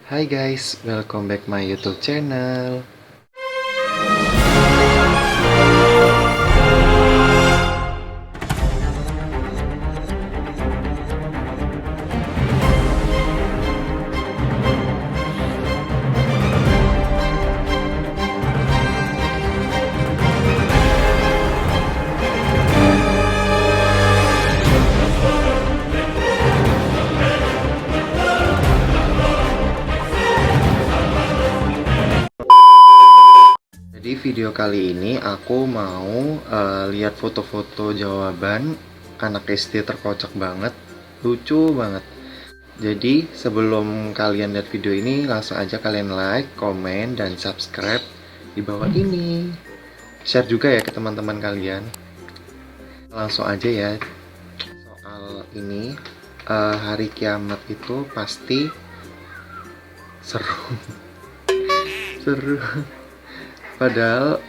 Hai guys, welcome back my YouTube channel. Jadi video kali ini aku mau lihat foto-foto jawaban anak SD terkocak banget, lucu banget. Jadi sebelum kalian lihat video ini, langsung aja kalian like, komen, dan subscribe di bawah ini. Share juga ya ke teman-teman kalian. Langsung aja ya. Soal ini, hari kiamat itu pasti seru. Seru. Padahal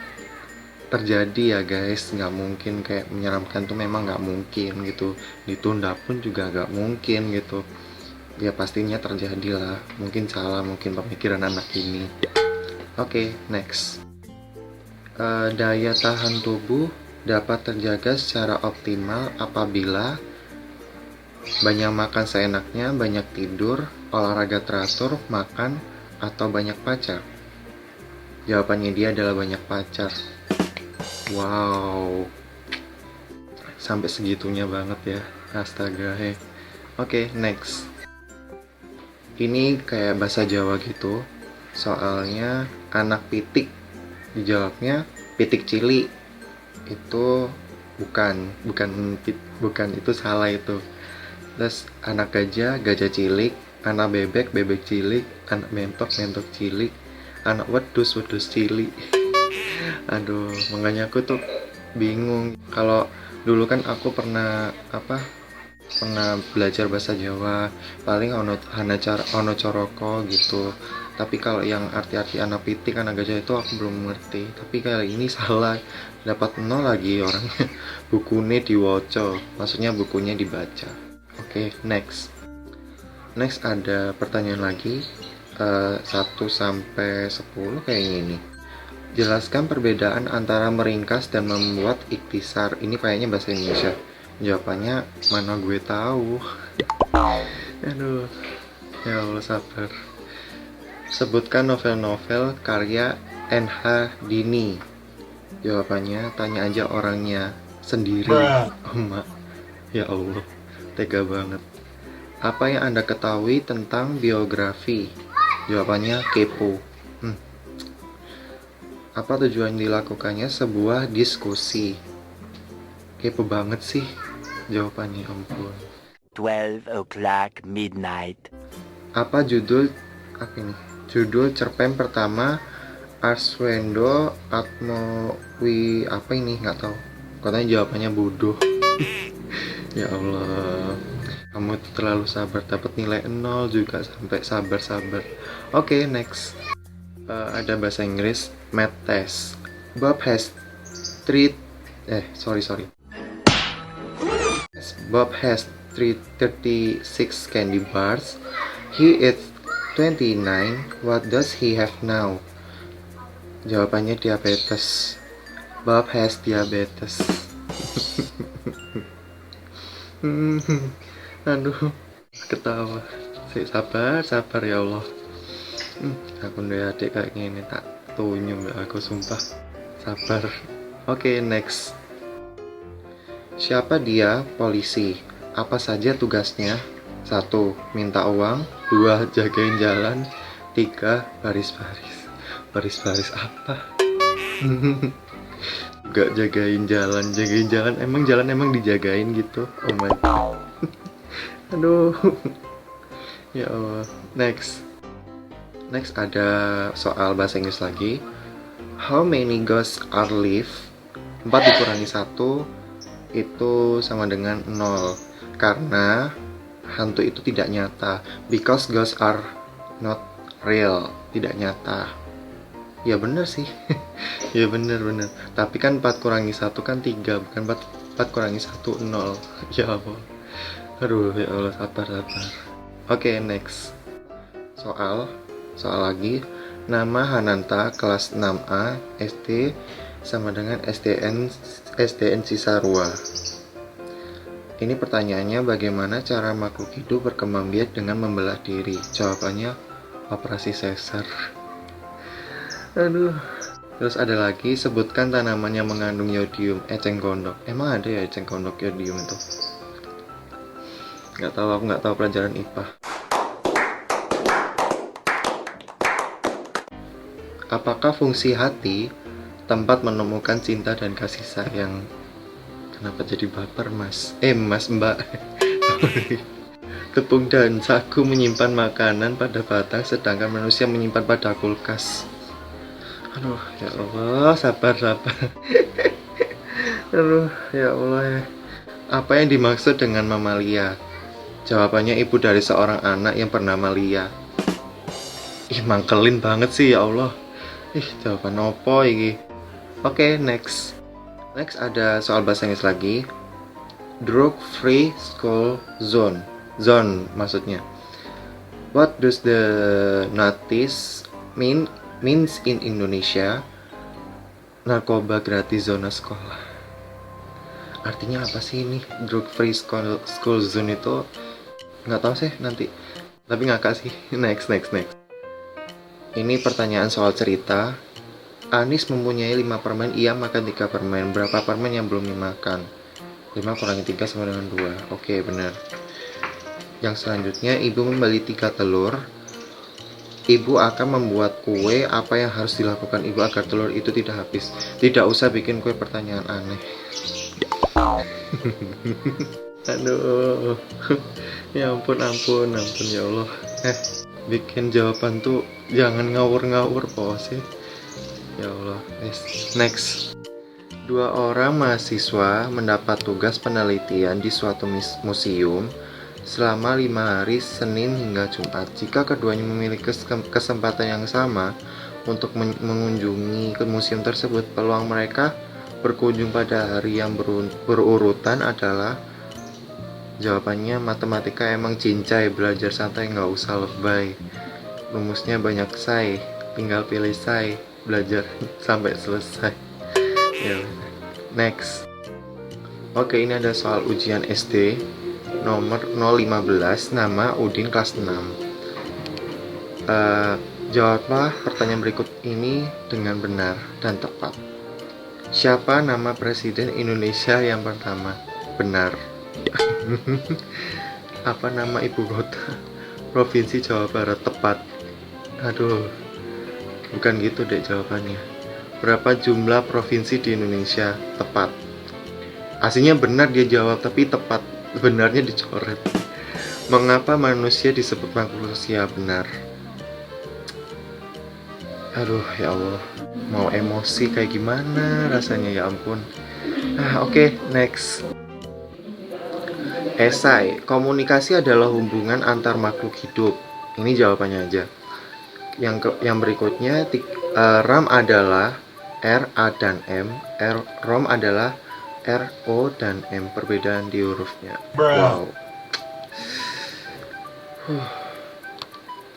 terjadi ya guys, nggak mungkin. Kayak menyeramkan tuh memang nggak mungkin gitu, ditunda pun juga nggak mungkin gitu. Ya pastinya terjadi lah, mungkin salah, mungkin pemikiran anak ini. Oke, next. Daya tahan tubuh dapat terjaga secara optimal apabila banyak makan seenaknya, banyak tidur, olahraga teratur, makan, atau banyak pacar. Jawabannya dia adalah banyak pacar. Wow, sampai segitunya banget ya, astaga. Oke, next. Ini kayak bahasa Jawa gitu. Soalnya anak pitik, dijawabnya pitik cili. Itu bukan itu salah itu. Terus anak gajah, gajah cilik, anak bebek, bebek cilik, anak mentok, mentok cilik, anak wedus, wedus cilik. Aduh, makanya aku tuh bingung. Kalau dulu kan aku pernah belajar bahasa Jawa, paling ono coroko gitu. Tapi kalau yang arti-arti anak pitik, anak gajah itu aku belum ngerti. Tapi kali ini salah, dapat nol lagi orangnya. Bukunya diwoco, maksudnya bukunya dibaca. Oke, next. Next ada pertanyaan lagi, 1 sampai 10 kayaknya ini. Jelaskan perbedaan antara meringkas dan membuat ikhtisar. Ini kayaknya bahasa Indonesia. Jawabannya mana gue tahu. Aduh, ya Allah, sabar. Sebutkan novel-novel karya N.H. Dini. Jawabannya tanya aja orangnya sendiri. Emak, ya Allah, tega banget. Apa yang Anda ketahui tentang biografi? Jawabannya kepo. Apa tujuan dilakukannya sebuah diskusi? Kepo banget sih jawabannya, ampun. 12 o'clock midnight. Apa judul Judul cerpen pertama Arswendo Atmowi, apa ini? Nggak tahu. Katanya jawabannya bodoh. Ya Allah, kamu tuh terlalu sabar, dapat nilai 0 juga sampai sabar-sabar. Oke, next. Ada bahasa Inggris, math test. Bob has three sorry. Bob has 36 candy bars. He eats 29. What does he have now? Jawabannya diabetes. Bob has diabetes. Aduh, ketawa. Sabar ya Allah. Aku udah adik kayak gini tak tunyum aku, sumpah. Sabar. Oke, next. Siapa dia? Polisi. Apa saja tugasnya? 1. Minta uang. 2. Jagain jalan. 3. Baris-baris. Baris-baris apa? Gak jagain jalan. Emang jalan emang dijagain gitu? Oh my god. Aduh. Ya Allah. Next ada soal bahasa Inggris lagi. How many ghosts are live? 4 dikurangi 1 itu sama dengan 0. Karena hantu itu tidak nyata. Because ghosts are not real. Tidak nyata. Ya bener sih. Ya bener. Tapi kan 4 kurangi 1 kan 3. Bukan 4 kurangi 1 0. Ya Allah. Aduh, ya Allah, sabar. Oke, next. Soal soal lagi. Nama Hananta kelas 6A SD sama dengan SDN Cisarua. Ini pertanyaannya, bagaimana cara makhluk hidup berkembang biak dengan membelah diri? Jawabannya operasi sesar. Aduh. Terus ada lagi, sebutkan tanaman yang mengandung yodium. Eceng gondok. Emang ada ya eceng gondok yodium itu? Nggak tahu, aku nggak tahu pelajaran IPA. Apakah fungsi hati tempat menemukan cinta dan kasih sayang? Kenapa jadi baper, mas? Mas, mbak. Tepung dan sagu menyimpan makanan pada batang, sedangkan manusia menyimpan pada kulkas. Aduh, ya Allah, sabar. Aduh, ya Allah ya. Apa yang dimaksud dengan mamalia? Jawabannya ibu dari seorang anak yang bernama Lia. Ih, mangkelin banget sih, ya Allah. Jawaban opo iki? Oke, next. Next ada soal bahasa Inggris lagi. Drug free school zone. Zone maksudnya. What does the notice means in Indonesia? Narkoba gratis zona sekolah. Artinya apa sih ini? Drug free school zone itu? Nggak tahu sih nanti. Tapi ngakak sih. Next. Ini pertanyaan soal cerita. Anis mempunyai 5 permen, ia makan 3 permen. Berapa permen yang belum dimakan? 5 kurangi 3 sama dengan 2. Oke, benar. Yang selanjutnya, ibu membeli 3 telur. Ibu akan membuat kue. Apa yang harus dilakukan ibu agar telur itu tidak habis? Tidak usah bikin kue, pertanyaan aneh. Aduh. Ya ampun ya Allah. Bikin jawaban tuh jangan ngawur-ngawur po sih. Ya Allah. Next. 2 orang mahasiswa mendapat tugas penelitian di suatu museum selama 5 hari, Senin hingga Jumat. Jika keduanya memiliki kesempatan yang sama untuk mengunjungi ke museum tersebut, peluang mereka berkunjung pada hari yang berurutan adalah, jawabannya matematika emang cincai, belajar santai nggak usah lebay. Rumusnya banyak say, tinggal pilih say, belajar sampai selesai. Ya. Next. Oke, ini ada soal ujian SD nomor 015, nama Udin kelas 6. Jawablah pertanyaan berikut ini dengan benar dan tepat. Siapa nama Presiden Indonesia yang pertama? Benar. Apa nama ibu kota Provinsi Jawa Barat? Tepat. Aduh, bukan gitu deh jawabannya. Berapa jumlah provinsi di Indonesia? Tepat. Aslinya benar dia jawab, tapi tepat. Benarnya dicoret. Mengapa manusia disebut makhluk sosial? Benar. Aduh, ya Allah, mau emosi kayak gimana rasanya, ya ampun. Oke, next. Esai, komunikasi adalah hubungan antar makhluk hidup. Ini jawabannya aja. Yang berikutnya, RAM adalah R, A, dan M. ROM adalah R, O, dan M. Perbedaan di hurufnya. Wow.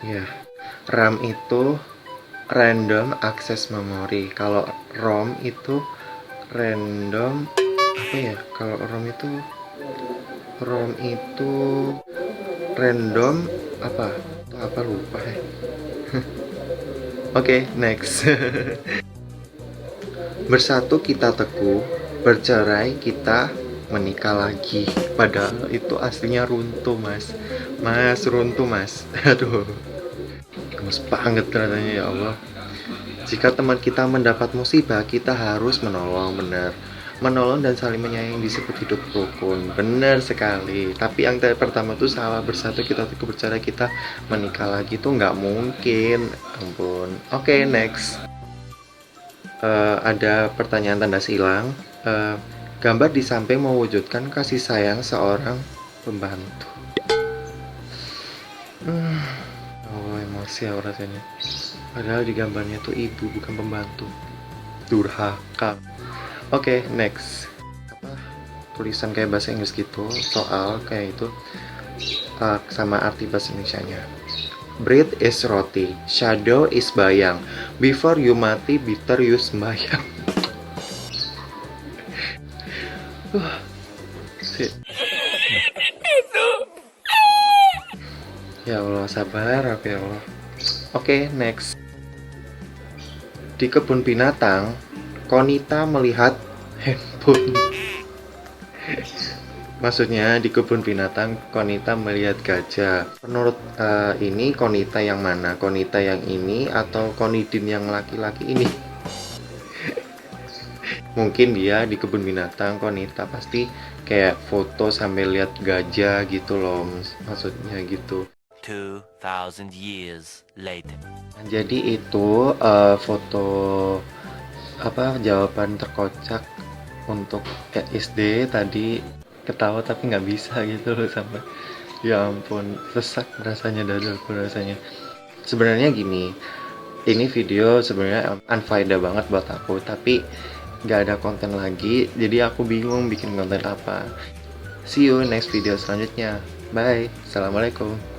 Ya, RAM itu random access memory. Kalau ROM itu random apa ya? Kalau ROM itu random apa lupa ya. Oke, next. Bersatu kita teguh, bercerai kita menikah lagi. Padahal itu aslinya runtuh, mas. Runtuh, mas. Aduh, gemes banget rasanya, ya Allah. Jika teman kita mendapat musibah, kita harus menolong. Benar. Menolong dan saling menyayangi disebut hidup rukun. Benar sekali. Tapi yang pertama tuh salah. Bersatu kita teguh, bercerai kita menikah lagi tuh nggak mungkin. Ampun. Oke, next. Ada pertanyaan tanda silang. Gambar di samping mewujudkan kasih sayang seorang pembantu. Oh, emosi ya rasanya. Padahal di gambarnya tuh ibu, bukan pembantu. Durhaka. Oke, next. Tulisan kayak bahasa Inggris gitu, soal kayak itu sama arti bahasa Indonesianya. Bread is roti, shadow is bayang. Before you mati, bitter you sembayang. Ya Allah, sabar aku ya Allah. Oke, next. Di kebun binatang, Konita melihat handphone. Maksudnya di kebun binatang Konita melihat gajah. Menurut ini Konita yang mana? Konita yang ini atau Konidin yang laki-laki ini? Mungkin dia di kebun binatang, Konita pasti kayak foto sambil lihat gajah gitu loh. Maksudnya gitu. 2,000 years later. Jadi itu foto jawaban terkocak untuk SD tadi. Ketawa tapi nggak bisa gitu loh, sampai ya ampun sesak rasanya, dadaku rasanya. Sebenarnya gini, ini video sebenarnya unfaedah banget buat aku, tapi nggak ada konten lagi, jadi aku bingung bikin konten apa. See you next video selanjutnya. Bye, assalamualaikum.